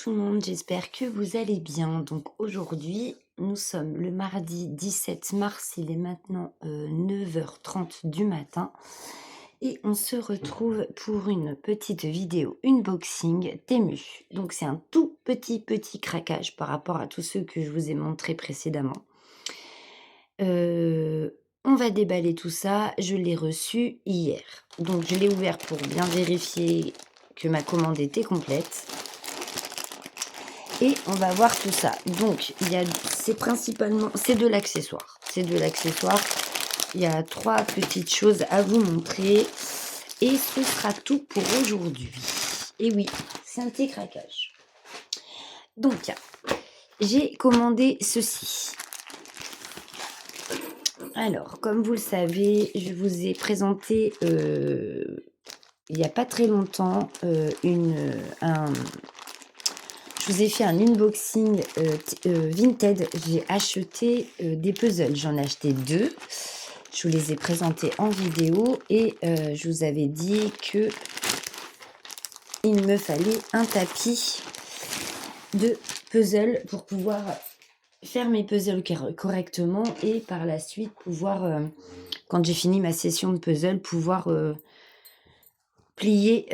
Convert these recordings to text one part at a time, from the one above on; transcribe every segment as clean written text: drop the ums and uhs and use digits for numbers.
tout le monde, j'espère que vous allez bien. Donc aujourd'hui, nous sommes le mardi 17 mars, il est maintenant 9h30 du matin et on se retrouve pour une petite vidéo unboxing Temu. Donc c'est un tout petit craquage par rapport à tous ceux que je vous ai montrés précédemment. On va déballer tout ça, je l'ai reçu hier. Donc je l'ai ouvert pour bien vérifier que ma commande était complète. Et on va voir tout ça. Donc, c'est principalement, c'est de l'accessoire. C'est de l'accessoire. Il y a 3 petites choses à vous montrer. Et ce sera tout pour aujourd'hui. Et oui, c'est un petit craquage. Donc, j'ai commandé ceci. Alors, comme vous le savez, je vous ai présenté il n'y a pas très longtemps je vous ai fait un unboxing Vinted. J'ai acheté des puzzles. J'en ai acheté 2. Je vous les ai présentés en vidéo et je vous avais dit que il me fallait un tapis de puzzle pour pouvoir faire mes puzzles correctement et par la suite pouvoir, quand j'ai fini ma session de puzzle, pouvoir plier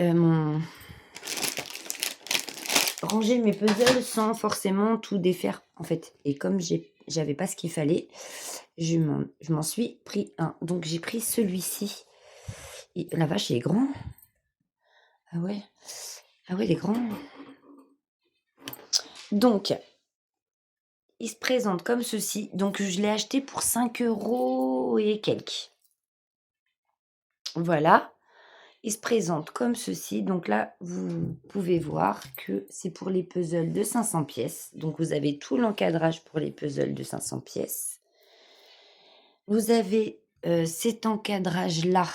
ranger mes puzzles sans forcément tout défaire en fait. Et comme j'avais pas ce qu'il fallait, je m'en suis pris un. Donc j'ai pris celui-ci. La vache, il est grand. Ah ouais. Ah ouais, il est grand. Donc, il se présente comme ceci. Donc je l'ai acheté pour 5 € et quelques. Voilà. Il se présente comme ceci. Donc là, vous pouvez voir que c'est pour les puzzles de 500 pièces. Donc vous avez tout l'encadrage pour les puzzles de 500 pièces. Vous avez cet encadrage-là,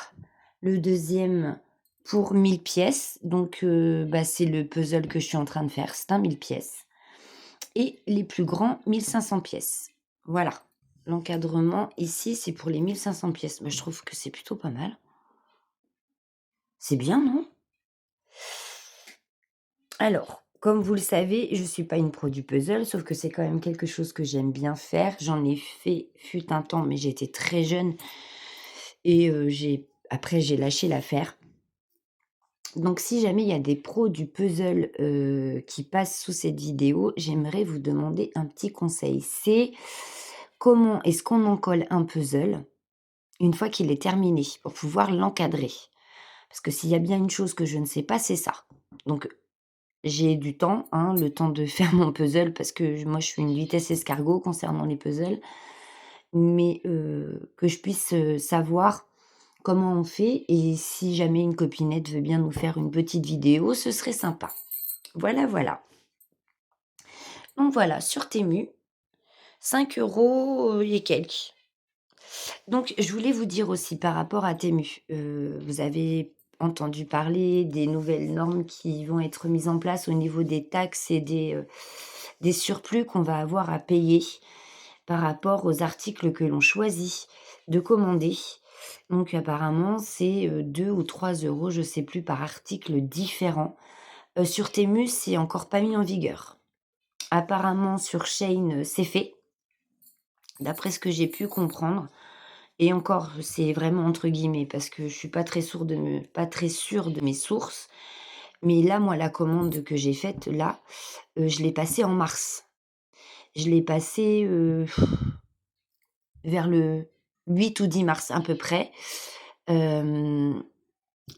le deuxième pour 1000 pièces. Donc c'est le puzzle que je suis en train de faire, c'est un 1000 pièces. Et les plus grands, 1500 pièces. Voilà. L'encadrement ici, c'est pour les 1500 pièces. Je trouve que c'est plutôt pas mal. C'est bien, non? Alors, comme vous le savez, je ne suis pas une pro du puzzle, sauf que c'est quand même quelque chose que j'aime bien faire. J'en ai fait fut un temps, mais j'étais très jeune et après j'ai lâché l'affaire. Donc si jamais il y a des pros du puzzle, qui passent sous cette vidéo, j'aimerais vous demander un petit conseil. C'est comment est-ce qu'on encolle un puzzle une fois qu'il est terminé pour pouvoir l'encadrer? Parce que s'il y a bien une chose que je ne sais pas, c'est ça. Donc j'ai du temps, hein, le temps de faire mon puzzle parce que moi je suis une vitesse escargot concernant les puzzles. Mais que je puisse, savoir comment on fait et si jamais une copinette veut bien nous faire une petite vidéo, ce serait sympa. Voilà. Donc voilà, sur Temu, 5 € et quelques. Donc je voulais vous dire aussi par rapport à Temu, vous avez entendu parler des nouvelles normes qui vont être mises en place au niveau des taxes et des surplus qu'on va avoir à payer par rapport aux articles que l'on choisit de commander. Donc apparemment, c'est 2 ou 3 €, je ne sais plus, par article différent. Sur Temu, c'est encore pas mis en vigueur. Apparemment sur Shein, c'est fait, d'après ce que j'ai pu comprendre et encore, c'est vraiment entre guillemets parce que je suis pas très sûre de mes sources. Mais là, moi, la commande que j'ai faite là, je l'ai passée en mars. Je l'ai passée, vers le 8 ou 10 mars à peu près. Hem,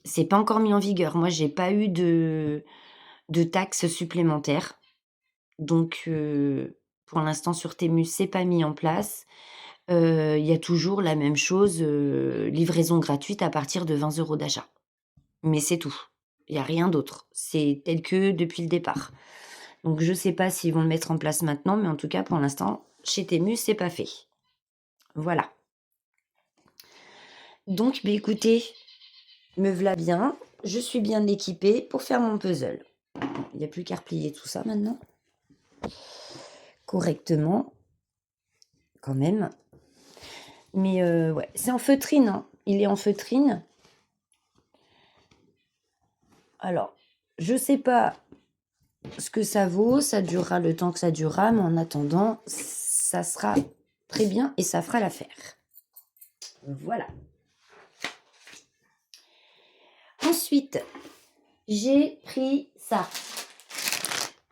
c'est pas encore mis en vigueur. Moi, j'ai pas eu de taxes supplémentaires. Donc pour l'instant sur Temu, c'est pas mis en place. Il y a toujours la même chose, livraison gratuite à partir de 20 € d'achat. Mais c'est tout. Il y a rien d'autre. C'est tel que depuis le départ. Donc je sais pas s'ils vont le mettre en place maintenant, mais en tout cas pour l'instant, chez Temu, c'est pas fait. Voilà. Donc écoutez, me v'là bien, je suis bien équipée pour faire mon puzzle. Il n'y a plus qu'à replier tout ça maintenant. Correctement, quand même. Mais ouais, c'est en feutrine, hein. Il est en feutrine. Alors, je sais pas ce que ça vaut, ça durera le temps que ça durera, mais en attendant, ça sera très bien et ça fera l'affaire. Voilà. Ensuite, j'ai pris ça.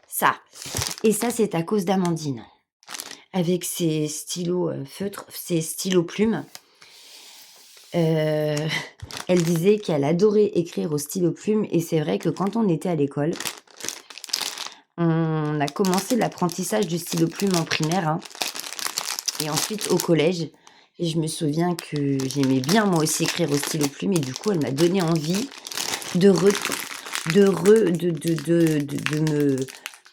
Ça. Et ça, c'est à cause d'Amandine. Avec ses stylos feutres, ses stylos plumes. Elle disait qu'elle adorait écrire au stylo plume. Et c'est vrai que quand on était à l'école, on a commencé l'apprentissage du stylo plume en primaire. Hein, et ensuite au collège. Et je me souviens que j'aimais bien moi aussi écrire au stylo plume. Et du coup, elle m'a donné envie de me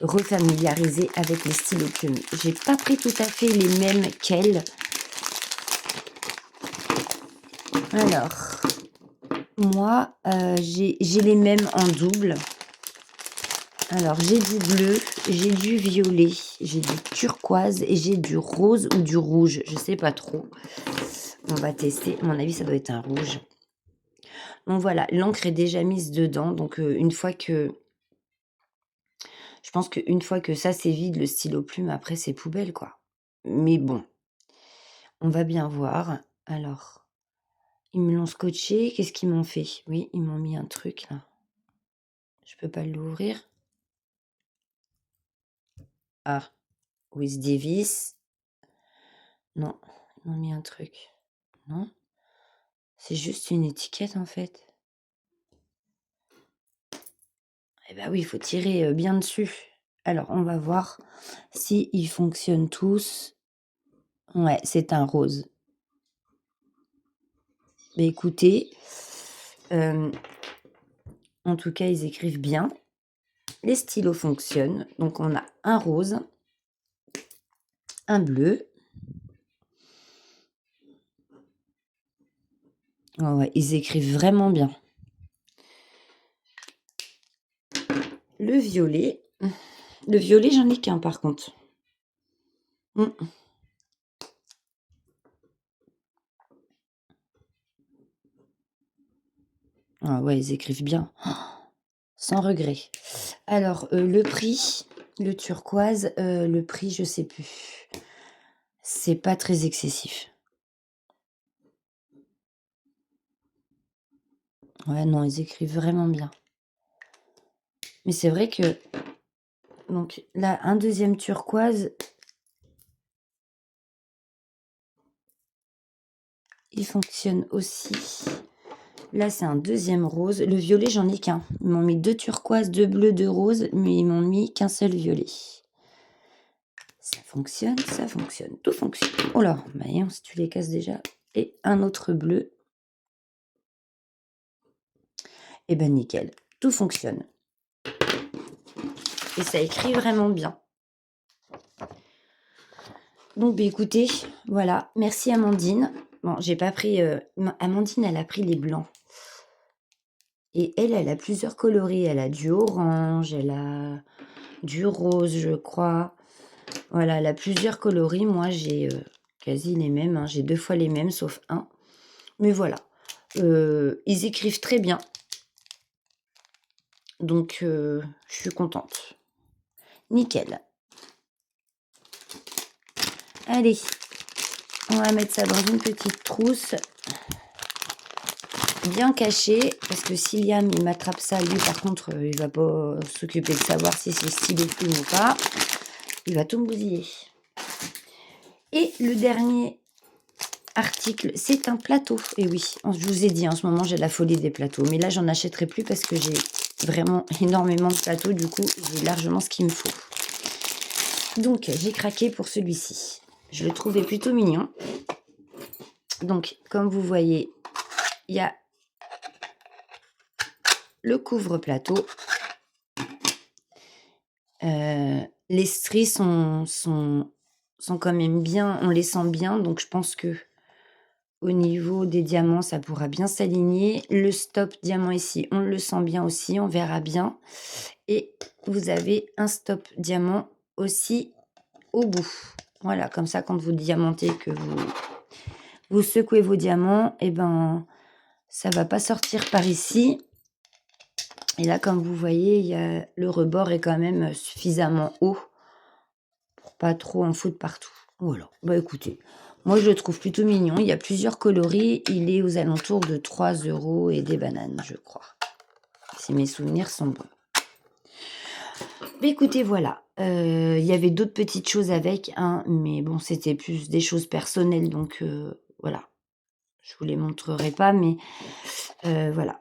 refamiliariser avec les stylos plumes. J'ai pas pris tout à fait les mêmes qu'elle. Alors, moi, j'ai les mêmes en double. Alors, j'ai du bleu, j'ai du violet, j'ai du turquoise et j'ai du rose ou du rouge. Je sais pas trop. On va tester. À mon avis, ça doit être un rouge. Donc voilà, l'encre est déjà mise dedans. Donc une fois que... Je pense qu'une fois que ça c'est vide, le stylo plume, après c'est poubelle quoi. Mais bon, on va bien voir. Alors, ils me l'ont scotché. Qu'est-ce qu'ils m'ont fait? Oui, ils m'ont mis un truc là. Je peux pas l'ouvrir. Ah, With Davis. Non, ils m'ont mis un truc. Non, c'est juste une étiquette en fait. Eh ben oui, il faut tirer bien dessus. Alors, on va voir si ils fonctionnent tous. Ouais, c'est un rose. Mais écoutez, en tout cas, ils écrivent bien. Les stylos fonctionnent. Donc, on a un rose, un bleu. Oh ouais, ils écrivent vraiment bien. Le violet. Le violet, j'en ai qu'un par contre. Ah ouais, ils écrivent bien. Sans regret. Alors, le prix, le turquoise, le prix, je sais plus. C'est pas très excessif. Ouais, non, ils écrivent vraiment bien. Mais c'est vrai que... Donc là, un deuxième turquoise. Il fonctionne aussi. Là, c'est un deuxième rose. Le violet, j'en ai qu'un. Ils m'ont mis 2 turquoises, 2 bleus, 2 roses, mais ils m'ont mis qu'un seul violet. Ça fonctionne, tout fonctionne. Oh là, voyons, si tu les casses déjà. Et un autre bleu. Et ben nickel, tout fonctionne. Et ça écrit vraiment bien. Donc, écoutez, voilà. Merci Amandine. Bon, j'ai pas pris... Amandine, elle a pris les blancs. Et elle a plusieurs coloris. Elle a du orange, elle a du rose, je crois. Voilà, elle a plusieurs coloris. Moi, j'ai quasi les mêmes. Hein. J'ai 2 fois les mêmes, sauf un. Mais voilà. Ils écrivent très bien. Donc, je suis contente. Nickel. Allez, on va mettre ça dans une petite trousse. Bien cachée. Parce que si Liam, il m'attrape ça, lui, par contre, il va pas s'occuper de savoir si c'est stylo plume ou pas. Il va tout me bousiller. Et le dernier article, c'est un plateau. Et oui, je vous ai dit, en ce moment, j'ai la folie des plateaux. Mais là, j'en achèterai plus parce que j'ai vraiment énormément de plateaux. Du coup, j'ai largement ce qu'il me faut. Donc, j'ai craqué pour celui-ci. Je le trouvais plutôt mignon. Donc, comme vous voyez, il y a le couvre-plateau. Les stries sont quand même bien, on les sent bien. Donc, je pense que au niveau des diamants, ça pourra bien s'aligner. Le stop diamant ici, on le sent bien aussi, on verra bien. Et vous avez un stop diamant aussi au bout. Voilà, comme ça, quand vous diamantez, que vous secouez vos diamants, et ben, ça va pas sortir par ici. Et là, comme vous voyez, le rebord est quand même suffisamment haut pour pas trop en foutre partout. Voilà. Bah écoutez, moi je le trouve plutôt mignon. Il y a plusieurs coloris. Il est aux alentours de 3 € et des bananes, je crois. Si mes souvenirs sont bons. Mais écoutez, voilà. Il y avait d'autres petites choses avec, hein, mais bon, c'était plus des choses personnelles, donc voilà. Je vous les montrerai pas, mais voilà.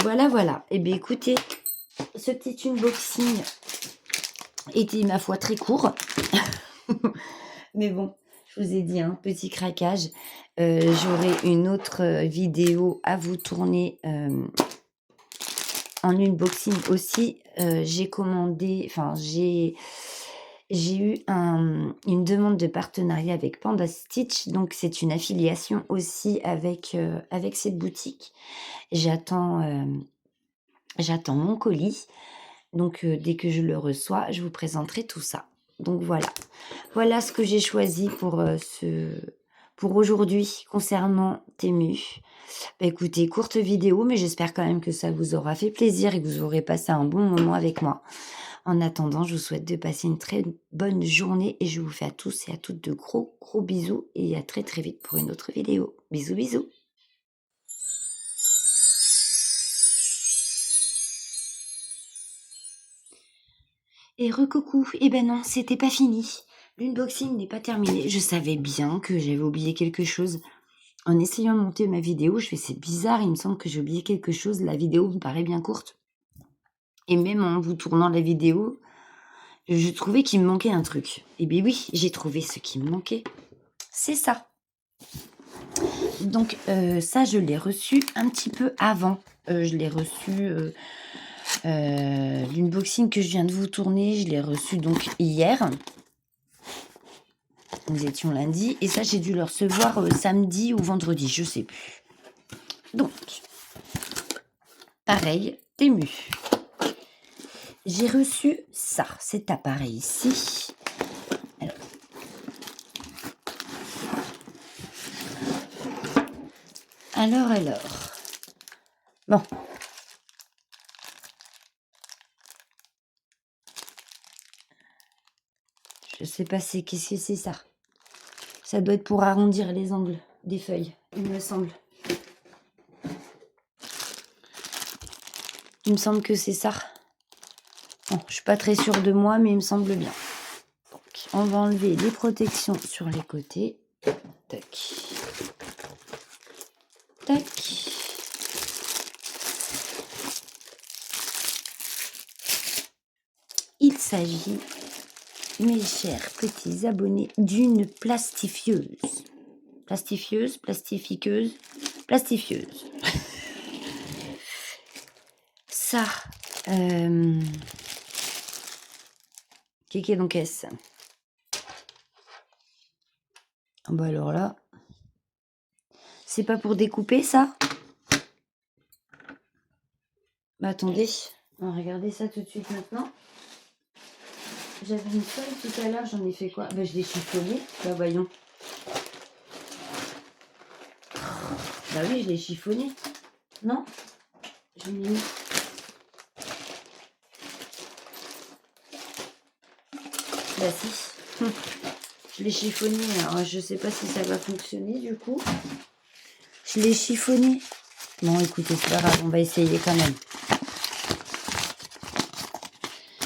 Voilà. Et bien écoutez, ce petit unboxing était, ma foi, très court. Mais bon, je vous ai dit, hein, petit craquage. J'aurai une autre vidéo à vous tourner en unboxing aussi. J'ai commandé, enfin j'ai eu une demande de partenariat avec Panda Stitch, donc c'est une affiliation aussi avec cette boutique. J'attends mon colis, donc dès que je le reçois, je vous présenterai tout ça. Donc voilà ce que j'ai choisi pour aujourd'hui concernant Temu. Bah, écoutez, courte vidéo, mais j'espère quand même que ça vous aura fait plaisir et que vous aurez passé un bon moment avec moi. En attendant, je vous souhaite de passer une très bonne journée et je vous fais à tous et à toutes de gros bisous et à très vite pour une autre vidéo. Bisous. Et recoucou, eh ben non, c'était pas fini. L'unboxing n'est pas terminé. Je savais bien que j'avais oublié quelque chose. En essayant de monter ma vidéo, je fais c'est bizarre, il me semble que j'ai oublié quelque chose. La vidéo me paraît bien courte. Et même en vous tournant la vidéo, je trouvais qu'il me manquait un truc. Eh bien oui, j'ai trouvé ce qui me manquait. C'est ça. Donc ça, je l'ai reçu un petit peu avant. Je l'ai reçu, l'unboxing que je viens de vous tourner, je l'ai reçu donc hier. Nous étions lundi. Et ça, j'ai dû le recevoir samedi ou vendredi, je sais plus. Donc, pareil, Temu. J'ai reçu ça, cet appareil ici. Alors. Bon. Je sais pas qu'est-ce que c'est ça. Ça doit être pour arrondir les angles des feuilles, il me semble. Il me semble que c'est ça. Bon, je suis pas très sûre de moi, mais il me semble bien. Donc, on va enlever les protections sur les côtés. Tac. Il s'agit, mes chers petits abonnés, d'une plastifieuse. Plastifieuse. Ça, qu'est-ce donc est-ce? Bah alors là, c'est pas pour découper ça? Bah attendez, on va regarder ça tout de suite maintenant. J'avais une feuille tout à l'heure, j'en ai fait quoi? Bah je l'ai chiffonné, bah voyons. Bah oui, je l'ai chiffonné. Non? Je l'ai mis. Bah si. Je l'ai chiffonné, alors je sais pas si ça va fonctionner du coup. Je l'ai chiffonné. Bon écoutez, c'est pas grave, on va essayer quand même.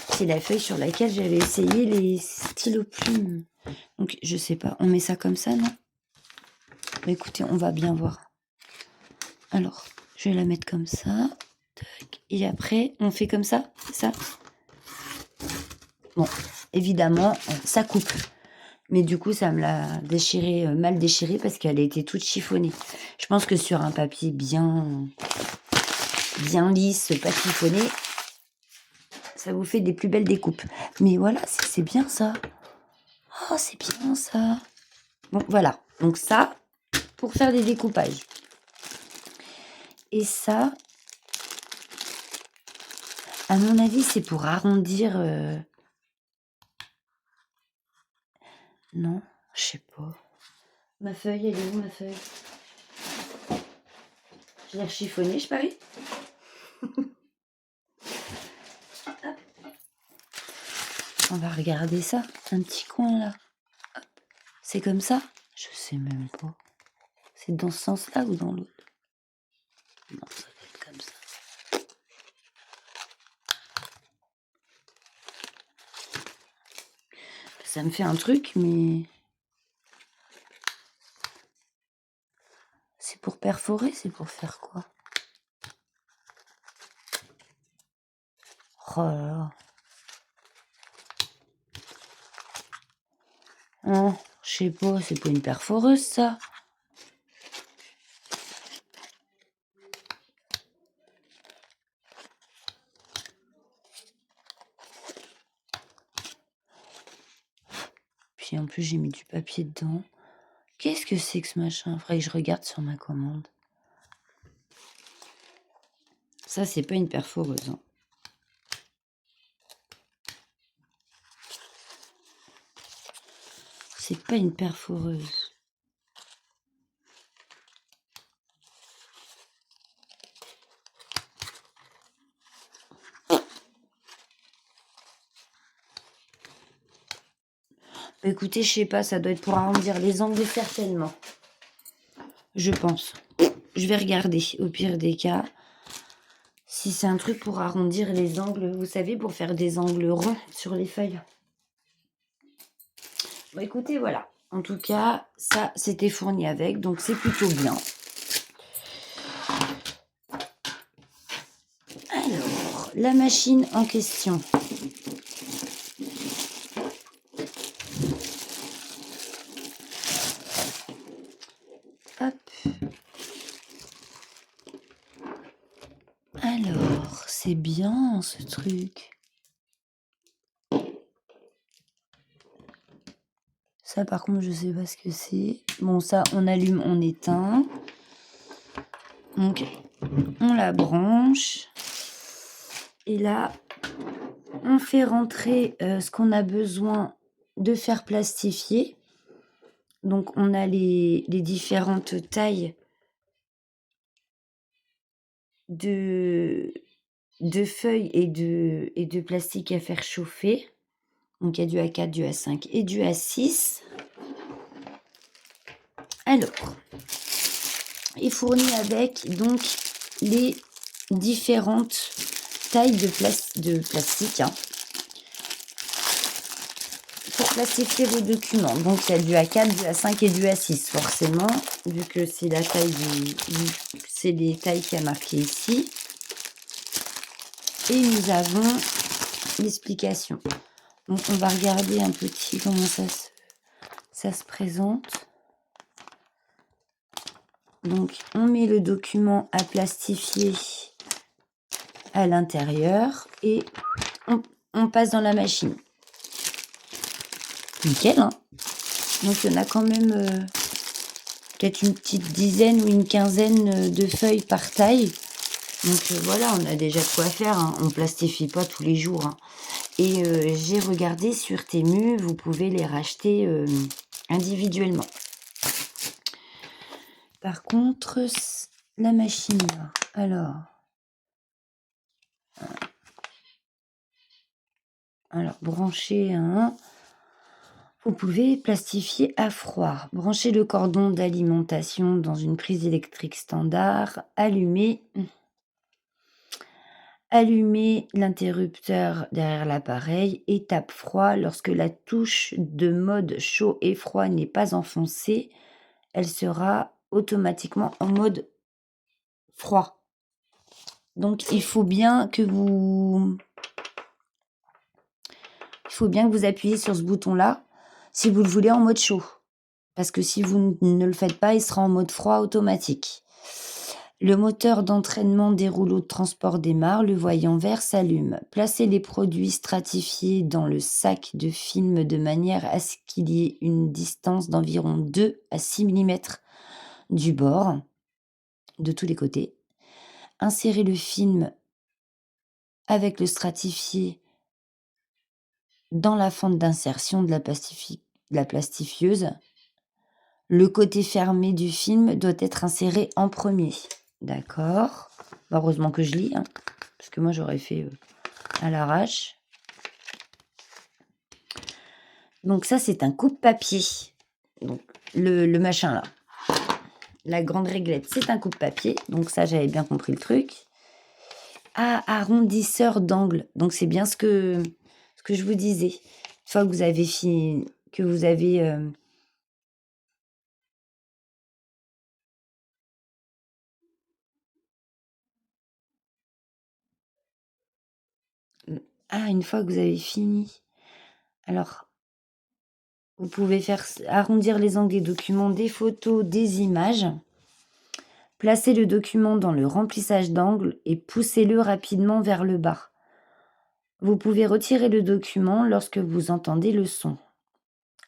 C'est la feuille sur laquelle j'avais essayé les stylos plumes. Donc je sais pas, on met ça comme ça, non? Bah écoutez, on va bien voir. Alors, je vais la mettre comme ça. Tac. Et après, on fait comme ça, c'est ça? Bon, évidemment, ça coupe. Mais du coup, ça me l'a déchiré, mal déchiré parce qu'elle était toute chiffonnée. Je pense que sur un papier bien lisse, pas chiffonné, ça vous fait des plus belles découpes. Mais voilà, c'est bien ça. Oh, c'est bien ça. Bon, voilà. Donc ça, pour faire des découpages. Et ça, à mon avis, c'est pour arrondir... Non, je sais pas. Ma feuille, elle est où ma feuille? Je l'ai rechiffonnée, je parie. On va regarder ça, un petit coin là. Hop. C'est comme ça? Je sais même pas. C'est dans ce sens-là ou dans l'autre? Non, ça doit être comme ça. Ça me fait un truc, mais c'est pour perforer, c'est pour faire quoi? Oh là là. Oh, je sais pas, c'est pas une perforeuse ça. Puis en plus j'ai mis du papier dedans. Qu'est-ce que c'est que ce machin? Faudrait que je regarde sur ma commande. Ça c'est pas une perforeuse, hein. C'est pas une perforeuse. Bah, écoutez, je sais pas, ça doit être pour arrondir les angles certainement. Je pense. Je vais regarder, au pire des cas. Si c'est un truc pour arrondir les angles, vous savez, pour faire des angles ronds sur les feuilles. Bon, écoutez, voilà. En tout cas, ça, c'était fourni avec, donc c'est plutôt bien. Alors, la machine en question. Hop. Alors, c'est bien ce truc. Ça, par contre, je sais pas ce que c'est. Bon, ça, on allume, on éteint. Donc, on la branche. Et là, on fait rentrer ce qu'on a besoin de faire plastifier. Donc, on a les différentes tailles de feuilles et de plastique à faire chauffer. Donc, il y a du A4, du A5 et du A6. Alors, est fourni avec donc les différentes tailles de plastique, hein, pour plastifier vos documents. Donc, il y a du A4, du A5 et du A6, forcément, vu que c'est la taille c'est les tailles qui a marqué ici. Et nous avons l'explication. Donc, on va regarder un petit comment ça se présente. Donc, on met le document à plastifier à l'intérieur et on passe dans la machine. Nickel, hein. Donc, il y en a quand même peut-être une petite dizaine ou une quinzaine de feuilles par taille. Donc, voilà, on a déjà de quoi faire, hein. On ne plastifie pas tous les jours, hein. Et j'ai regardé sur Temu, vous pouvez les racheter individuellement. Par contre, la machine, là, alors brancher vous pouvez plastifier à froid. Branchez le cordon d'alimentation dans une prise électrique standard. Allumez l'interrupteur derrière l'appareil. Étape froid. Lorsque la touche de mode chaud et froid n'est pas enfoncée, elle sera automatiquement en mode froid. Donc, il faut bien que vous appuyez sur ce bouton-là si vous le voulez en mode chaud. Parce que si vous ne le faites pas, il sera en mode froid automatique. Le moteur d'entraînement des rouleaux de transport démarre, le voyant vert s'allume. Placez les produits stratifiés dans le sac de film de manière à ce qu'il y ait une distance d'environ 2 à 6 mm du bord, de tous les côtés. Insérez le film avec le stratifié dans la fente d'insertion de la plastifieuse. Le côté fermé du film doit être inséré en premier. D'accord. Bah, heureusement que je lis, hein, parce que moi, j'aurais fait à l'arrache. Donc ça, c'est un coupe-papier. Donc le machin là. La grande réglette, c'est un coupe-papier. Donc ça, j'avais bien compris le truc. Ah, arrondisseur d'angle. Donc c'est bien ce que je vous disais. Une fois que vous avez fini, que vous avez... une fois que vous avez fini. Alors, vous pouvez faire arrondir les angles des documents, des photos, des images. Placez le document dans le remplissage d'angle et poussez-le rapidement vers le bas. Vous pouvez retirer le document lorsque vous entendez le son.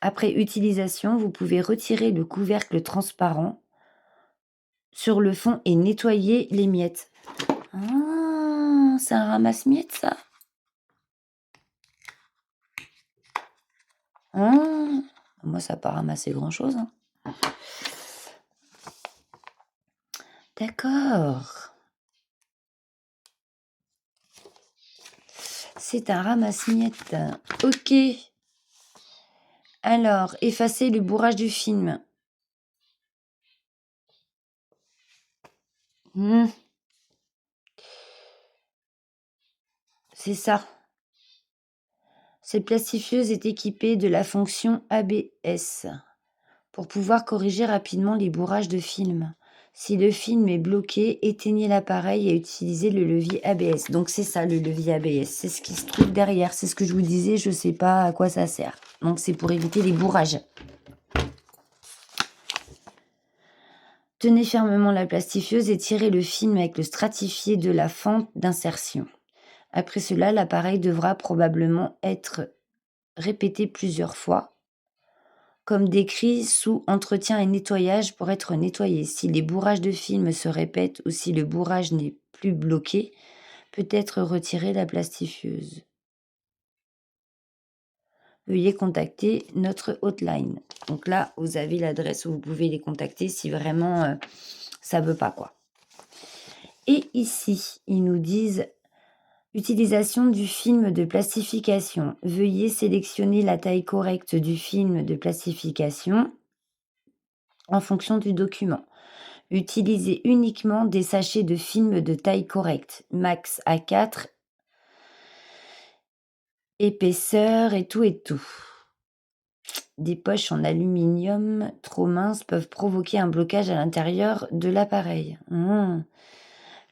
Après utilisation, vous pouvez retirer le couvercle transparent sur le fond et nettoyer les miettes. Ah, c'est un ramasse-miettes, ça? Ah, moi, ça n'a pas ramassé grand-chose, hein. D'accord. C'est un ramasse-miettes. Ok. Alors, effacer le bourrage du film. C'est ça. Cette plastifieuse est équipée de la fonction ABS pour pouvoir corriger rapidement les bourrages de film. Si le film est bloqué, éteignez l'appareil et utilisez le levier ABS. Donc c'est ça le levier ABS, c'est ce qui se trouve derrière, c'est ce que je vous disais, je ne sais pas à quoi ça sert. Donc c'est pour éviter les bourrages. Tenez fermement la plastifieuse et tirez le film avec le stratifié de la fente d'insertion. Après cela, l'appareil devra probablement être répété plusieurs fois, comme décrit sous entretien et nettoyage pour être nettoyé. Si les bourrages de film se répètent ou si le bourrage n'est plus bloqué, peut être retiré la plastifieuse. Veuillez contacter notre hotline. Donc là, vous avez l'adresse où vous pouvez les contacter si vraiment ça ne veut pas, quoi. Et ici, ils nous disent utilisation du film de plastification. Veuillez sélectionner la taille correcte du film de plastification en fonction du document. Utilisez uniquement des sachets de film de taille correcte, max A4, épaisseur et tout et tout. Des poches en aluminium trop minces peuvent provoquer un blocage à l'intérieur de l'appareil.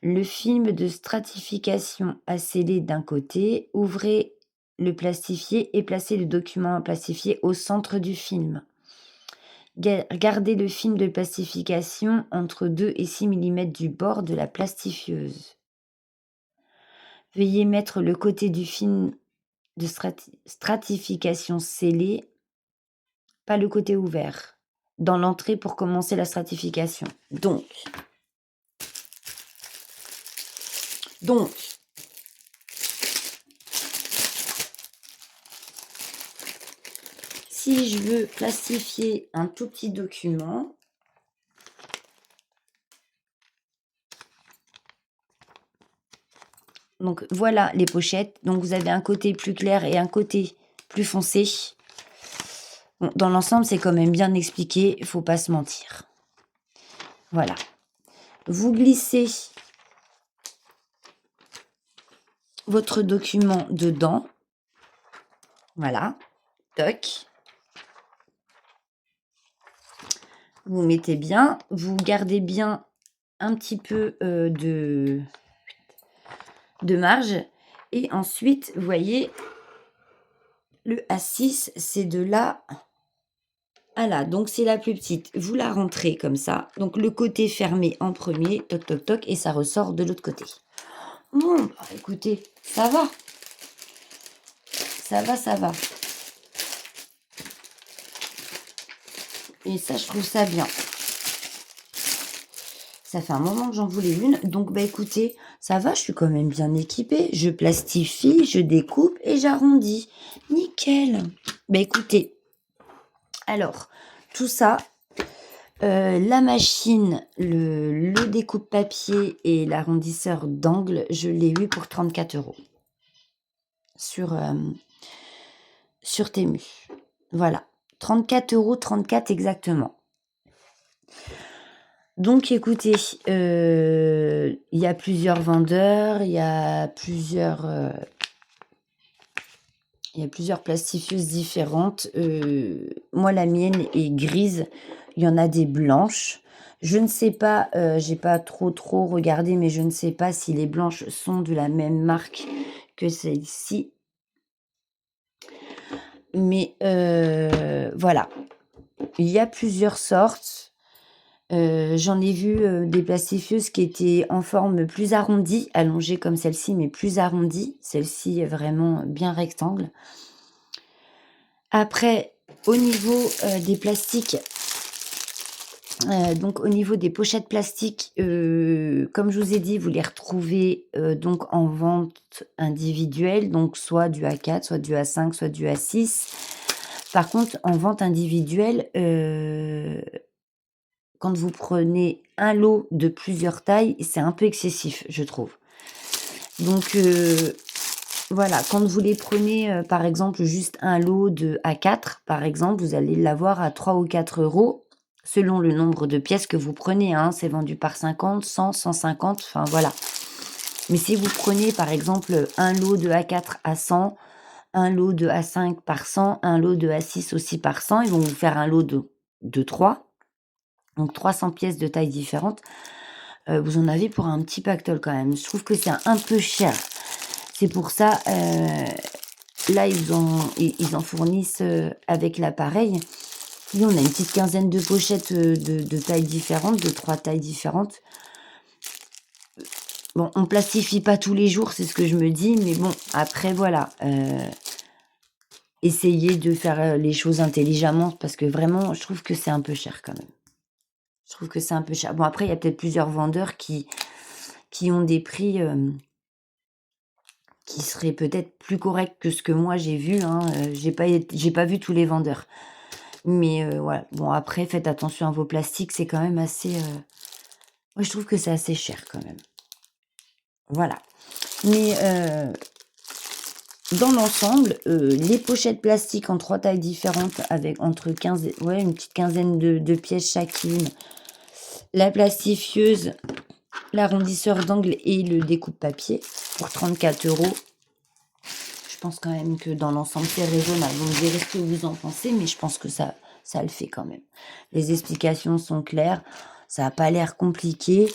Le film de stratification à sceller d'un côté, ouvrez le plastifié et placez le document plastifié au centre du film. Gardez le film de plastification entre 2 et 6 mm du bord de la plastifieuse. Veuillez mettre le côté du film de stratification scellé, pas le côté ouvert, dans l'entrée pour commencer la stratification. Donc, si je veux plastifier un tout petit document, donc voilà les pochettes. Donc vous avez un côté plus clair et un côté plus foncé. Bon, dans l'ensemble, c'est quand même bien expliqué, il ne faut pas se mentir. Voilà. Vous glissez votre document dedans. Voilà. Toc. Vous mettez bien. Vous gardez bien un petit peu de marge. Et ensuite, vous voyez, le A6, c'est de là à là. Donc, c'est la plus petite. Vous la rentrez comme ça. Donc, le côté fermé en premier. Toc, toc, toc. Et ça ressort de l'autre côté. Bon, bah, écoutez, ça va. Ça va. Et ça, je trouve ça bien. Ça fait un moment que j'en voulais une. Donc, bah écoutez, ça va, je suis quand même bien équipée. Je plastifie, je découpe et j'arrondis. Nickel. Bah écoutez, alors, tout ça, La machine, le découpe-papier et l'arrondisseur d'angle, je l'ai eu pour 34 € sur, sur Temu. Voilà, 34 €, 34 exactement. Donc écoutez, il y a plusieurs vendeurs, il y a plusieurs plastifieuses différentes. Moi, la mienne est grise. Il y en a des blanches. Je ne sais pas, j'ai pas trop regardé, mais je ne sais pas si les blanches sont de la même marque que celle-ci. Mais voilà, il y a plusieurs sortes. J'en ai vu des plastifieuses qui étaient en forme plus arrondie, allongée comme celle-ci, mais plus arrondie. Celle-ci est vraiment bien rectangle. Après, au niveau des plastiques, donc au niveau des pochettes plastiques, comme je vous ai dit, vous les retrouvez donc en vente individuelle, donc soit du A4, soit du A5, soit du A6. Par contre, en vente individuelle, quand vous prenez un lot de plusieurs tailles, c'est un peu excessif, je trouve. Donc voilà, quand vous les prenez, par exemple, juste un lot de A4, par exemple, vous allez l'avoir à 3 ou 4 € selon le nombre de pièces que vous prenez, hein. C'est vendu par 50, 100, 150, enfin voilà. Mais si vous prenez, par exemple, un lot de A4 à 100, un lot de A5 par 100, un lot de A6 aussi par 100, ils vont vous faire un lot de 3, donc 300 pièces de tailles différentes. Vous en avez pour un petit pactole quand même. Je trouve que c'est un peu cher. C'est pour ça, là, ils en fournissent avec l'appareil. Nous, on a une petite quinzaine de pochettes de tailles différentes, de 3 tailles différentes. Bon, on plastifie pas tous les jours, c'est ce que je me dis, mais bon, après, voilà. Essayez de faire les choses intelligemment parce que vraiment, je trouve que c'est un peu cher quand même. Je trouve que c'est un peu cher. Bon, après, il y a peut-être plusieurs vendeurs qui ont des prix qui seraient peut-être plus corrects que ce que moi j'ai vu, hein. J'ai pas vu tous les vendeurs. Mais voilà. Bon, après, faites attention à vos plastiques, c'est quand même assez. Moi, je trouve que c'est assez cher quand même. Voilà. Mais dans l'ensemble, les pochettes plastiques en 3 tailles différentes avec entre 15 et ouais, une petite quinzaine de pièces chacune, la plastifieuse, l'arrondisseur d'angle et le découpe-papier pour 34 €. Je pense quand même que dans l'ensemble, c'est raisonnable. Vous me direz ce que vous en pensez, mais je pense que ça le fait quand même. Les explications sont claires, ça a pas l'air compliqué.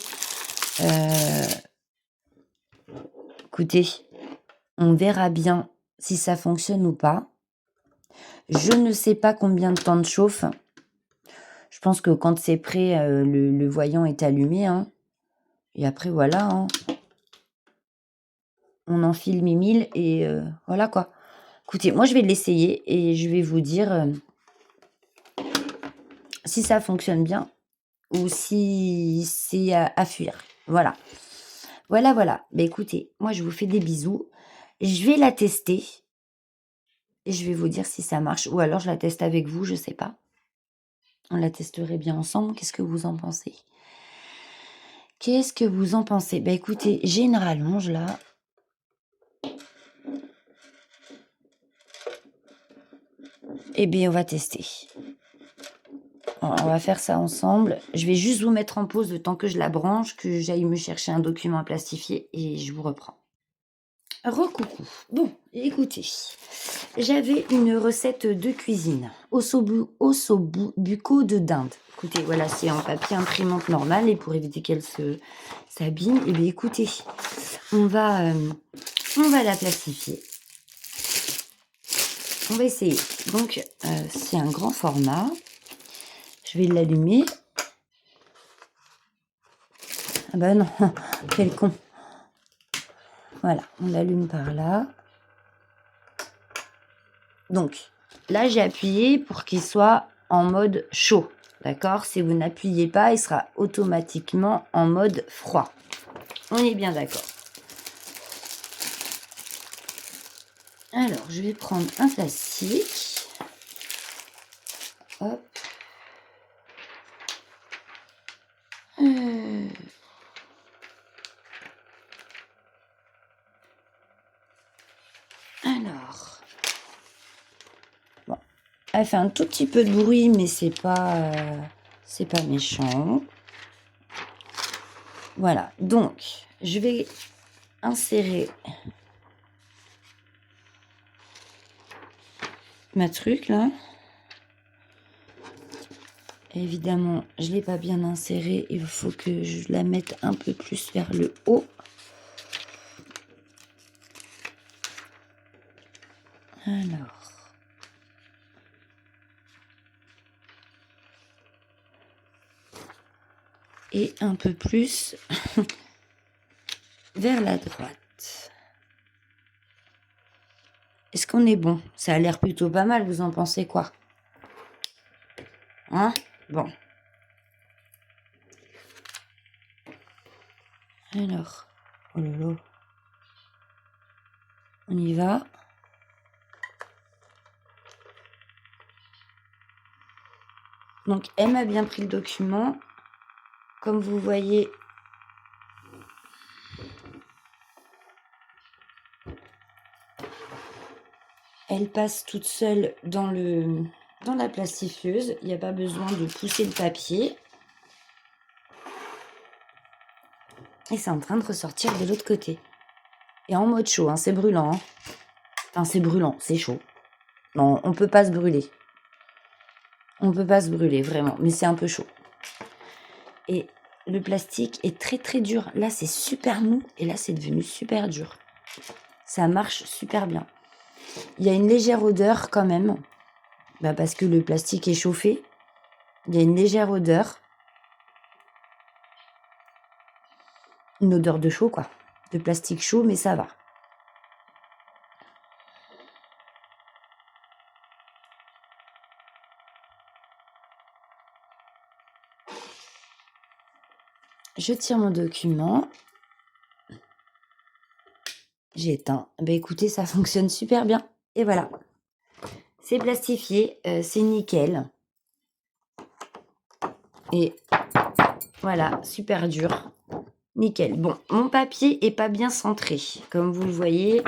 Écoutez, on verra bien si ça fonctionne ou pas. Je ne sais pas combien de temps de chauffe. Je pense que quand c'est prêt, le voyant est allumé, hein, et après voilà, hein. On enfile Mimile et voilà quoi. Écoutez, moi je vais l'essayer et je vais vous dire, si ça fonctionne bien ou si c'est à fuir. Voilà. Voilà, voilà. Bah, écoutez, moi je vous fais des bisous. Je vais la tester et je vais vous dire si ça marche ou alors je la teste avec vous, je sais pas. On la testerait bien ensemble. Qu'est-ce que vous en pensez? Qu'est-ce que vous en pensez? Bah, écoutez, j'ai une rallonge là. Eh bien, on va tester. On va faire ça ensemble. Je vais juste vous mettre en pause le temps que je la branche, que j'aille me chercher un document à plastifier et je vous reprends. Recoucou. Bon, écoutez, j'avais une recette de cuisine. Ossobuco de dinde. Écoutez, voilà, c'est en papier imprimante normal et pour éviter qu'elle s'abîme, eh bien écoutez, on va la plastifier. On va essayer. Donc, c'est un grand format. Je vais l'allumer. Ah bah non, quel con. Voilà, on l'allume par là. Donc, là, j'ai appuyé pour qu'il soit en mode chaud. D'accord? Si vous n'appuyez pas, il sera automatiquement en mode froid. On est bien d'accord. Alors, je vais prendre un plastique. Hop. Elle fait un tout petit peu de bruit, mais c'est pas méchant. Voilà, donc je vais insérer ma truc là. Évidemment, je ne l'ai pas bien insérée. Il faut que je la mette un peu plus vers le haut. Alors. Et un peu plus vers la droite. Est-ce qu'on est bon? Ça a l'air plutôt pas mal, vous en pensez quoi? Hein? Bon. Alors, oh là là. On y va. Donc, elle m'a bien pris le document. Comme vous voyez, elle passe toute seule dans la plastifieuse. Il n'y a pas besoin de pousser le papier. Et c'est en train de ressortir de l'autre côté. Et en mode chaud, hein, c'est brûlant. Hein. Enfin, c'est brûlant, c'est chaud. Non, on peut pas se brûler. On peut pas se brûler, vraiment. Mais c'est un peu chaud. Et le plastique est très très dur. Là, c'est super mou. Et là, c'est devenu super dur. Ça marche super bien. Il y a une légère odeur quand même. Bah, parce que le plastique est chauffé. Il y a une légère odeur. Une odeur de chaud, quoi. De plastique chaud, mais ça va. Je tire mon document. J'ai éteint. Bah écoutez, ça fonctionne super bien. Et voilà. C'est plastifié, c'est nickel. Et voilà, super dur. Nickel. Bon, mon papier est pas bien centré. Comme vous le voyez,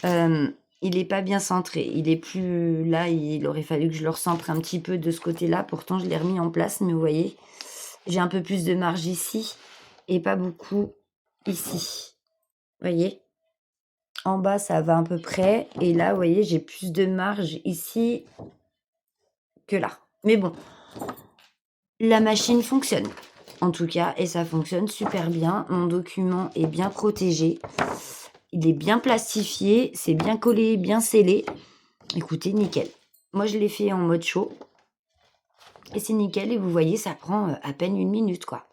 il est pas bien centré. Il est plus... Là, il aurait fallu que je le recentre un petit peu de ce côté-là. Pourtant, je l'ai remis en place, mais vous voyez, j'ai un peu plus de marge ici et pas beaucoup ici. Vous voyez? En bas, ça va à peu près. Et là, vous voyez, j'ai plus de marge ici que là. Mais bon, la machine fonctionne. En tout cas, et ça fonctionne super bien. Mon document est bien protégé. Il est bien plastifié, c'est bien collé, bien scellé. Écoutez, nickel. Moi, je l'ai fait en mode chaud. Et c'est nickel. Et vous voyez, ça prend à peine 1 minute, quoi.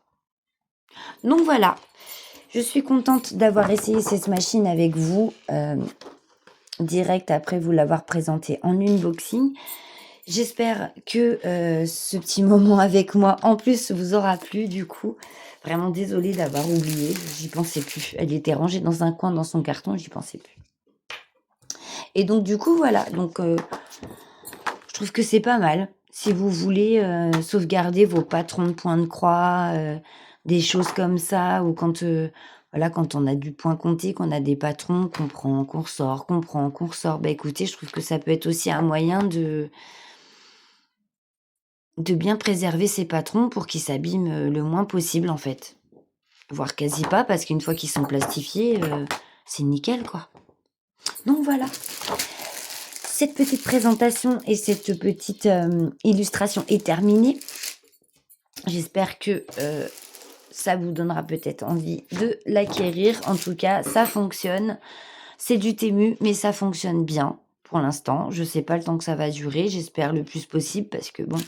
Donc voilà. Je suis contente d'avoir essayé cette machine avec vous. Direct après vous l'avoir présentée en unboxing. J'espère que ce petit moment avec moi, en plus, vous aura plu, du coup. Vraiment désolée d'avoir oublié, j'y pensais plus. Elle était rangée dans un coin dans son carton, j'y pensais plus. Et donc, du coup, voilà. Donc, je trouve que c'est pas mal. Si vous voulez sauvegarder vos patrons de points de croix, des choses comme ça, ou quand, voilà, quand on a du point compté, qu'on a des patrons qu'on prend, qu'on ressort, qu'on prend, qu'on ressort, bah écoutez, je trouve que ça peut être aussi un moyen de bien préserver ses patrons pour qu'ils s'abîment le moins possible, en fait. Voire quasi pas, parce qu'une fois qu'ils sont plastifiés, c'est nickel, quoi. Donc voilà. Cette petite présentation et cette petite illustration est terminée. J'espère que ça vous donnera peut-être envie de l'acquérir. En tout cas, ça fonctionne. C'est du Temu, mais ça fonctionne bien pour l'instant. Je ne sais pas le temps que ça va durer. J'espère le plus possible parce que bon,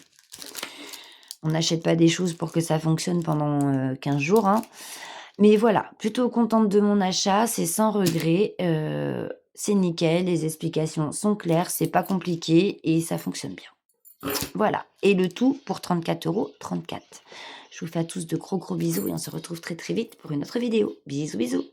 on n'achète pas des choses pour que ça fonctionne pendant 15 jours. Hein. Mais voilà, plutôt contente de mon achat. C'est sans regret. C'est nickel. Les explications sont claires. C'est pas compliqué et ça fonctionne bien. Voilà. Et le tout pour 34,34 €. Je vous fais à tous de gros bisous et on se retrouve très très vite pour une autre vidéo. Bisous bisous.